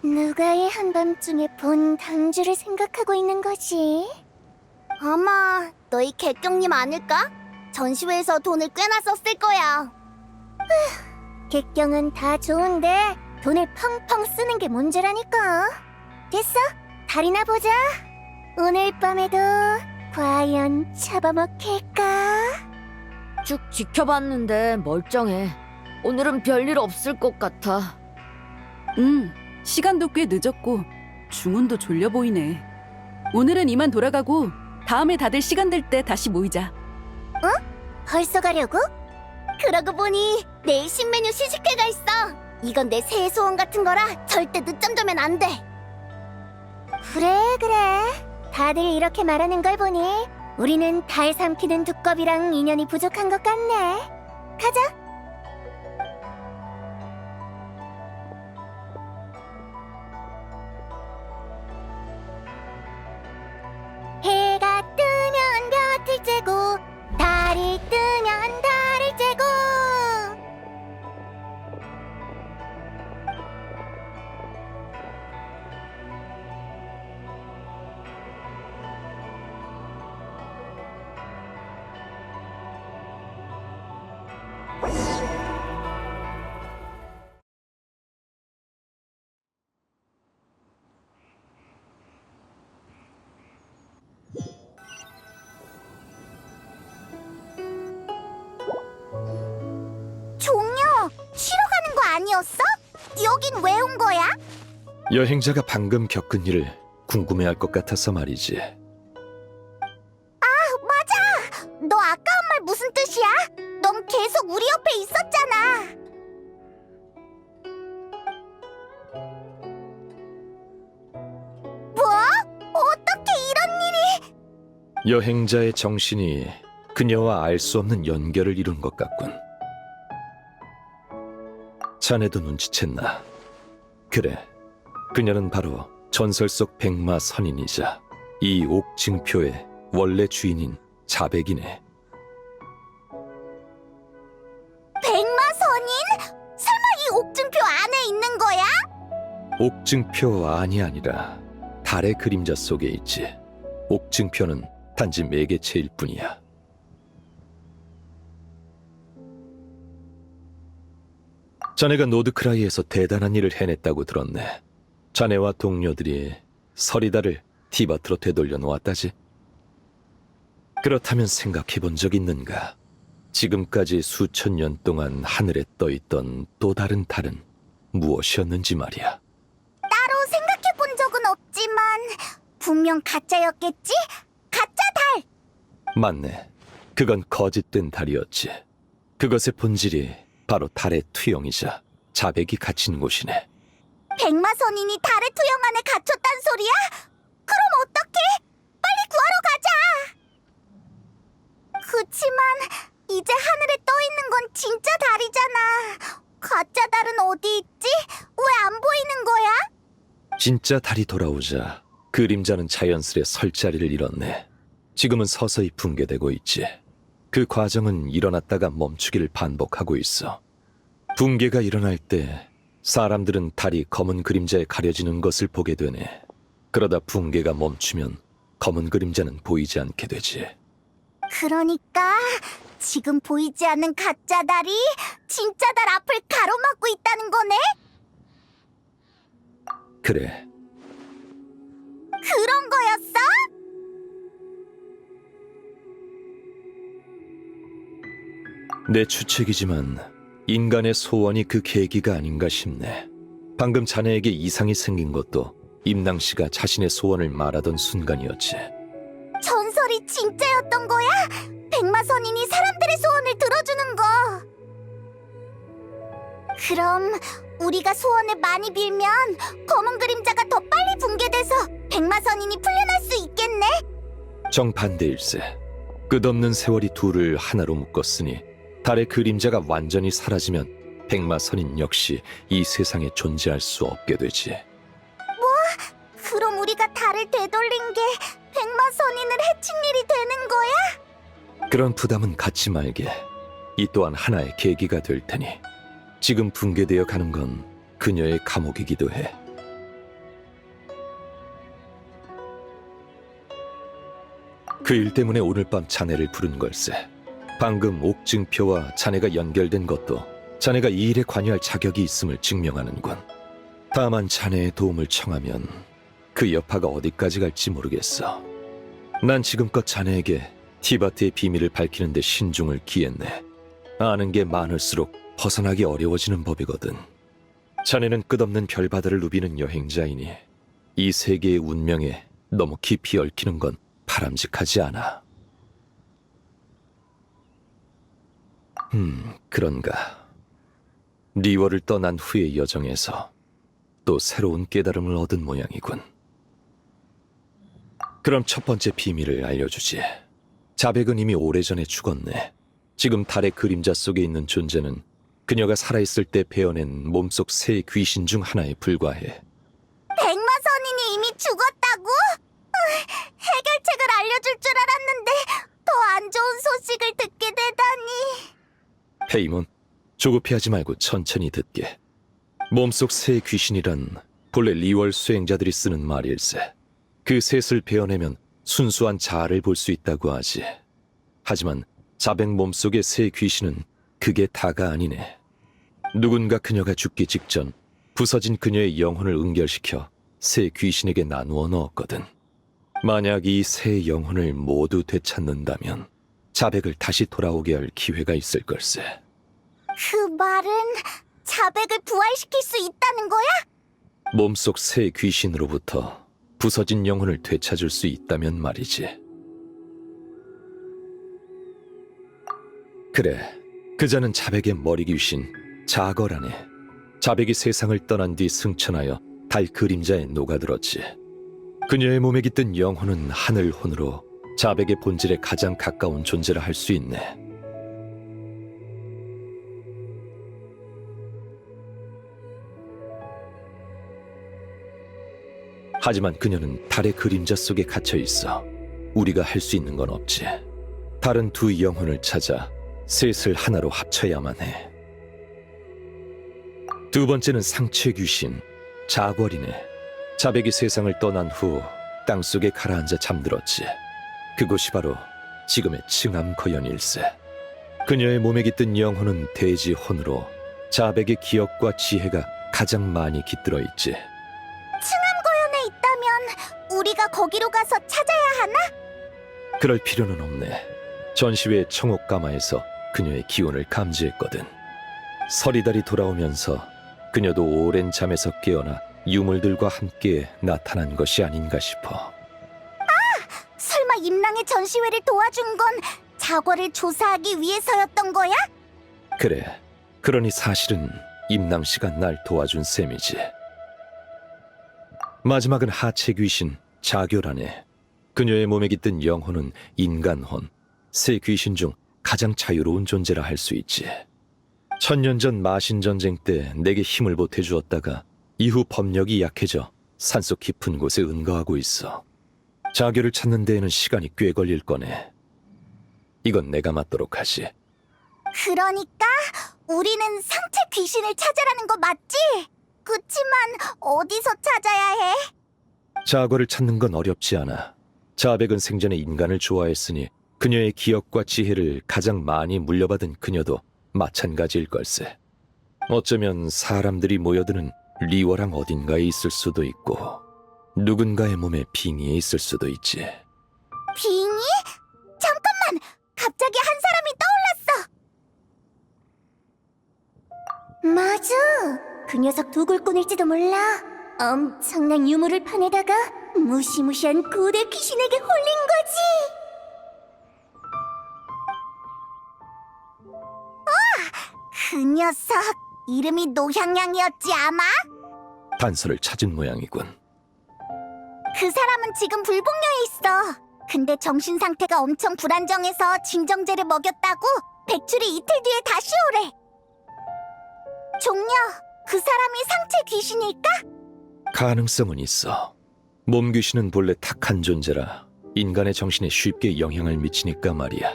누가 이 한밤중에 본 당주를 생각하고 있는 거지? 아마 너희 객경님 아닐까? 전시회에서 돈을 꽤나 썼을 거야. 객경은 다 좋은데 돈을 펑펑 쓰는 게 문제라니까. 됐어, 달이나 보자. 오늘 밤에도 과연 잡아먹힐까? 쭉 지켜봤는데 멀쩡해. 오늘은 별일 없을 것 같아. 시간도 꽤 늦었고 중훈도 졸려 보이네. 오늘은 이만 돌아가고 다음에 다들 시간 될 때 다시 모이자. 벌써 가려고? 그러고 보니 내일 신메뉴 시식회가 있어. 이건 내 새해 소원 같은 거라 절대 늦잠 자면 안 돼. 그래. 다들 이렇게 말하는 걸 보니 우리는 달 삼키는 두꺼비랑 인연이 부족한 것 같네. 가자. 해가 뜨면 볕을 쬐고 달이 뜨면 달을 쬐고. 종려, 쉬러 가는 거 아니었어? 여긴 왜 온 거야? 여행자가 방금 겪은 일을 궁금해할 것 같아서 말이지. 맞아! 너 아까 한 말 무슨 뜻이야? 넌 계속 우리 옆에 있었잖아. 뭐? 어떻게 이런 일이? 여행자의 정신이 그녀와 알 수 없는 연결을 이룬 것 같군. 자네도 눈치챘나? 그래, 그녀는 바로 전설 속 백마 선인이자 이 옥증표의 원래 주인인 자백이네. 백마 선인? 설마 이 옥증표 안에 있는 거야? 옥증표 안이 아니라 달의 그림자 속에 있지. 옥증표는 단지 매개체일 뿐이야. 자네가 노드크라이에서 대단한 일을 해냈다고 들었네. 자네와 동료들이 서리다를 티바트로 되돌려 놓았다지. 그렇다면 생각해 본 적 있는가? 지금까지 수천 년 동안 하늘에 떠있던 또 다른 달은 무엇이었는지 말이야. 따로 생각해 본 적은 없지만 분명 가짜였겠지? 가짜 달! 맞네. 그건 거짓된 달이었지. 그것의 본질이 바로 달의 투영이자 자백이 갇힌 곳이네. 백마 선인이 달의 투영 안에 갇혔단 소리야? 그럼 어떡해? 빨리 구하러 가자! 그치만 이제 하늘에 떠 있는 건 진짜 달이잖아. 가짜 달은 어디 있지? 왜 안 보이는 거야? 진짜 달이 돌아오자 그림자는 자연스레 설 자리를 잃었네. 지금은 서서히 붕괴되고 있지. 그 과정은 일어났다가 멈추기를 반복하고 있어. 붕괴가 일어날 때 사람들은 달이 검은 그림자에 가려지는 것을 보게 되네. 그러다 붕괴가 멈추면 검은 그림자는 보이지 않게 되지. 그러니까 지금 보이지 않는 가짜 달이 진짜 달 앞을 가로막고 있다는 거네? 그래, 그런 거였어? 내 추측이지만 인간의 소원이 그 계기가 아닌가 싶네. 방금 자네에게 이상이 생긴 것도 임낭씨가 자신의 소원을 말하던 순간이었지. 전설이 진짜였던 거야? 백마 선인이 사람들의 소원을 들어주는 거. 그럼 우리가 소원을 많이 빌면 검은 그림자가 더 빨리 붕괴돼서 백마 선인이 풀려날 수 있겠네? 정반대일세. 끝없는 세월이 둘을 하나로 묶었으니 달의 그림자가 완전히 사라지면 백마 선인 역시 이 세상에 존재할 수 없게 되지. 그럼 우리가 달을 되돌린 게 백마 선인을 해친 일이 되는 거야? 그런 부담은 갖지 말게. 이 또한 하나의 계기가 될 테니. 지금 붕괴되어 가는 건 그녀의 감옥이기도 해. 그 일 때문에 오늘 밤 자네를 부른 걸세. 방금 옥증표와 자네가 연결된 것도 자네가 이 일에 관여할 자격이 있음을 증명하는군. 다만 자네의 도움을 청하면 그 여파가 어디까지 갈지 모르겠어. 난 지금껏 자네에게 티바트의 비밀을 밝히는 데 신중을 기했네. 아는 게 많을수록 벗어나기 어려워지는 법이거든. 자네는 끝없는 별바다를 누비는 여행자이니 이 세계의 운명에 너무 깊이 얽히는 건 바람직하지 않아. 그런가. 리월을 떠난 후의 여정에서 또 새로운 깨달음을 얻은 모양이군. 그럼 첫 번째 비밀을 알려주지. 자백은 이미 오래전에 죽었네. 지금 달의 그림자 속에 있는 존재는 그녀가 살아있을 때 베어낸 몸속 새 귀신 중 하나에 불과해. 백마 선인이 이미 죽었다고? 해결책을 알려줄 줄 알았는데 더 안 좋은 소식을 듣게 되다니. 페이몬, 조급해하지 말고 천천히 듣게. 몸속 새 귀신이란 본래 리월 수행자들이 쓰는 말일세. 그 셋을 베어내면 순수한 자아를 볼 수 있다고 하지. 하지만 자백 몸속의 새 귀신은 그게 다가 아니네. 누군가 그녀가 죽기 직전 부서진 그녀의 영혼을 응결시켜 새 귀신에게 나누어 넣었거든. 만약 이 새 영혼을 모두 되찾는다면 자백을 다시 돌아오게 할 기회가 있을 걸세. 그 말은 자백을 부활시킬 수 있다는 거야? 몸속 새 귀신으로부터 부서진 영혼을 되찾을 수 있다면 말이지. 그래, 그자는 자백의 머리 귀신 자거라네. 자백이 세상을 떠난 뒤 승천하여 달 그림자에 녹아들었지. 그녀의 몸에 깃든 영혼은 하늘혼으로 자백의 본질에 가장 가까운 존재라 할 수 있네. 하지만 그녀는 달의 그림자 속에 갇혀 있어. 우리가 할 수 있는 건 없지. 다른 두 영혼을 찾아 셋을 하나로 합쳐야만 해. 두 번째는 상체 귀신 자궐이네. 자백이 세상을 떠난 후 땅속에 가라앉아 잠들었지. 그곳이 바로 지금의 층암거연일세. 그녀의 몸에 깃든 영혼은 대지혼으로 자백의 기억과 지혜가 가장 많이 깃들어 있지. 층암고연에 있다면 우리가 거기로 가서 찾아야 하나? 그럴 필요는 없네. 전시회 청옥가마에서 그녀의 기운을 감지했거든. 서리달이 돌아오면서 그녀도 오랜 잠에서 깨어나 유물들과 함께 나타난 것이 아닌가 싶어. 설마 임랑의 전시회를 도와준 건 자궐을 조사하기 위해서였던 거야? 그래, 그러니 사실은 임낭씨가 날 도와준 셈이지. 마지막은 하체 귀신 자교라네. 그녀의 몸에 깃든 영혼은 인간혼, 새 귀신 중 가장 자유로운 존재라 할 수 있지. 천년 전 마신전쟁 때 내게 힘을 보태주었다가 이후 법력이 약해져 산속 깊은 곳에 은거하고 있어. 자교를 찾는 데에는 시간이 꽤 걸릴 거네. 이건 내가 맡도록 하지. 그러니까 우리는 상체 귀신을 찾아라는 거 맞지? 그치만 어디서 찾아야 해? 자거를 찾는 건 어렵지 않아. 자백은 생전에 인간을 좋아했으니 그녀의 기억과 지혜를 가장 많이 물려받은 그녀도 마찬가지일 걸세. 어쩌면 사람들이 모여드는 리워랑 어딘가에 있을 수도 있고 누군가의 몸에 빙의에 있을 수도 있지. 빙의? 잠깐만! 갑자기 한 사람이 떠올랐어! 맞아! 그 녀석 두골꾼일지도 몰라. 엄청난 유물을 파내다가 무시무시한 고대 귀신에게 홀린 거지! 그 녀석 이름이 노향양이었지 아마? 단서를 찾은 모양이군. 그 사람은 지금 불복녀에 있어. 근데 정신 상태가 엄청 불안정해서 진정제를 먹였다고 백출이 이틀 뒤에 다시 오래. 종려, 그 사람이 상체 귀신일까? 가능성은 있어. 몸 귀신은 본래 탁한 존재라 인간의 정신에 쉽게 영향을 미치니까 말이야.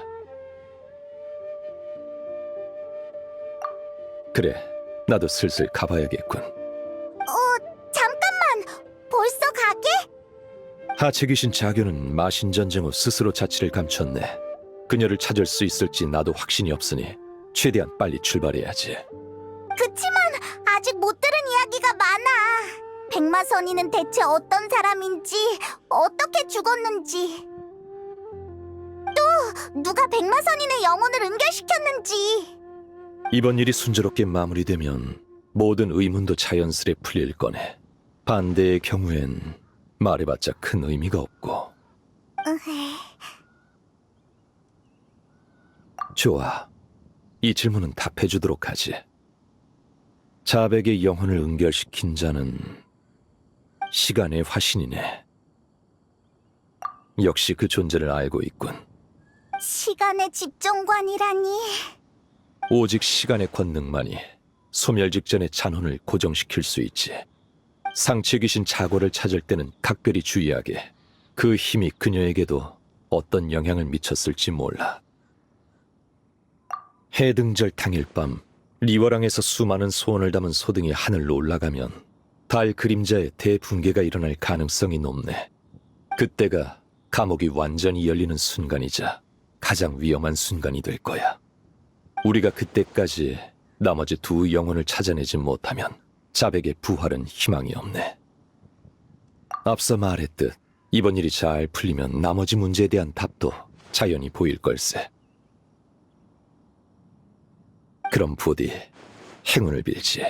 그래, 나도 슬슬 가봐야겠군. 하체 귀신 자교는 마신 전쟁 후 스스로 자취를 감췄네. 그녀를 찾을 수 있을지 나도 확신이 없으니 최대한 빨리 출발해야지. 그치만 아직 못 들은 이야기가 많아. 백마선인은 대체 어떤 사람인지, 어떻게 죽었는지, 또 누가 백마선인의 영혼을 은결시켰는지. 이번 일이 순조롭게 마무리되면 모든 의문도 자연스레 풀릴 거네. 반대의 경우엔 말해봤자 큰 의미가 없고. 좋아. 이 질문은 답해주도록 하지. 자백의 영혼을 은결시킨 자는 시간의 화신이네. 역시 그 존재를 알고 있군. 시간의 집정관이라니. 오직 시간의 권능만이 소멸 직전의 잔혼을 고정시킬 수 있지. 상체 귀신 자고를 찾을 때는 각별히 주의하게. 그 힘이 그녀에게도 어떤 영향을 미쳤을지 몰라. 해등절 당일 밤 리워랑에서 수많은 소원을 담은 소등이 하늘로 올라가면 달 그림자의 대붕괴가 일어날 가능성이 높네. 그때가 감옥이 완전히 열리는 순간이자 가장 위험한 순간이 될 거야. 우리가 그때까지 나머지 두 영혼을 찾아내지 못하면 자백의 부활은 희망이 없네. 앞서 말했듯 이번 일이 잘 풀리면 나머지 문제에 대한 답도 자연히 보일 걸세. 그럼 부디 행운을 빌지.